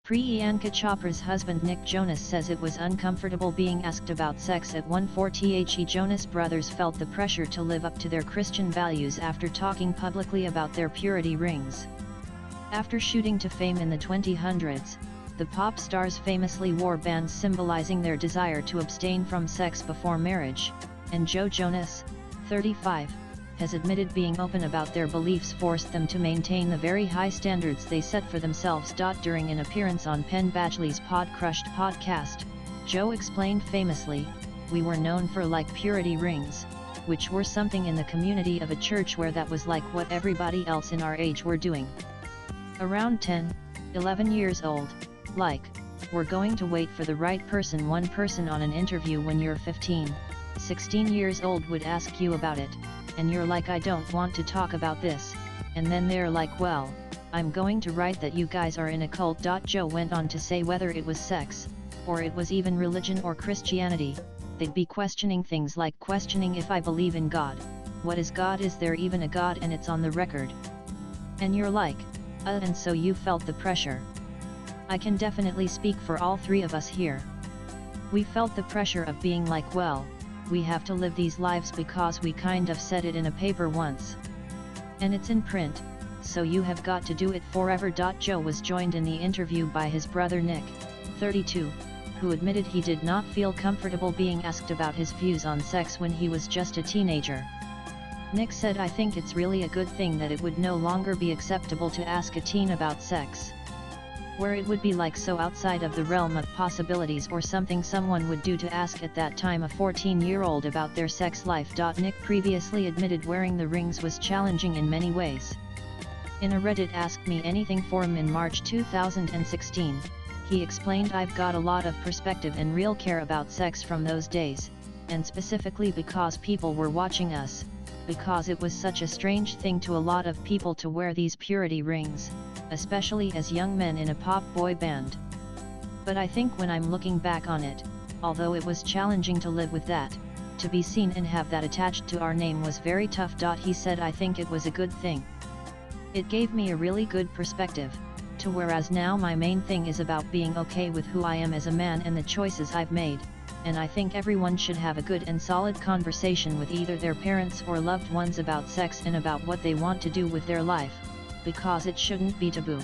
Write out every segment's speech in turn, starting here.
Priyanka Chopra's husband Nick Jonas says it was uncomfortable being asked about sex at 1:40. Jonas brothers felt the pressure to live up to their Christian values after talking publicly about their purity rings. After shooting to fame in the 2000s, the pop stars famously wore bands symbolizing their desire to abstain from sex before marriage, and Joe Jonas, 35, has admitted being open about their beliefs forced them to maintain the very high standards they set for themselves. During an appearance on Penn Badgley's Pod Crushed podcast, Joe explained famously, "We were known for like purity rings, which were something in the community of a church where that was like what everybody else in our age were doing. Around 10, 11 years old, like, we're going to wait for the right person." One person on an interview, "When you're 15, 16 years old would ask you about it, and you're like, I don't want to talk about this, and then they're like, well, I'm going to write that you guys are in a cult." Joe went on to say whether it was sex, or it was even religion or Christianity, they'd be questioning things like questioning if I believe in God, what is God, is there even a God, and it's on the record. And you're like, and so you felt the pressure. I can definitely speak for all three of us here. We felt the pressure of being like, well, we have to live these lives because we kind of said it in a paper once. And it's in print, so you have got to do it forever." Joe was joined in the interview by his brother Nick, 32, who admitted he did not feel comfortable being asked about his views on sex when he was just a teenager. Nick said, "I think it's really a good thing that it would no longer be acceptable to ask a teen about sex. Where it would be like so outside of the realm of possibilities or something someone would do to ask at that time a 14-year-old about their sex life." Nick previously admitted wearing the rings was challenging in many ways. In a Reddit Ask Me Anything forum in March 2016, he explained, "I've got a lot of perspective and real care about sex from those days, and specifically because people were watching us, because it was such a strange thing to a lot of people to wear these purity rings, especially as young men in a pop boy band. But I think when I'm looking back on it, although it was challenging to live with that, to be seen and have that attached to our name was very tough." He said, "I think it was a good thing. It gave me a really good perspective, to whereas now my main thing is about being okay with who I am as a man and the choices I've made, and I think everyone should have a good and solid conversation with either their parents or loved ones about sex and about what they want to do with their life, because it shouldn't be taboo.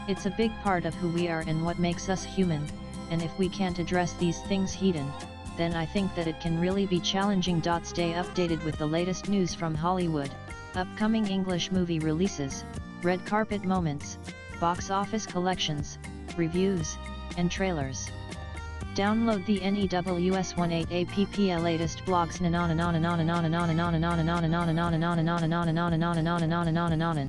It's a big part of who we are and what makes us human, and if we can't address these things head-on, then I think that it can really be challenging." Stay updated with the latest news from Hollywood, upcoming English movie releases, red carpet moments, box office collections, reviews, and trailers. Download the NEWS18 app. Latest blogs.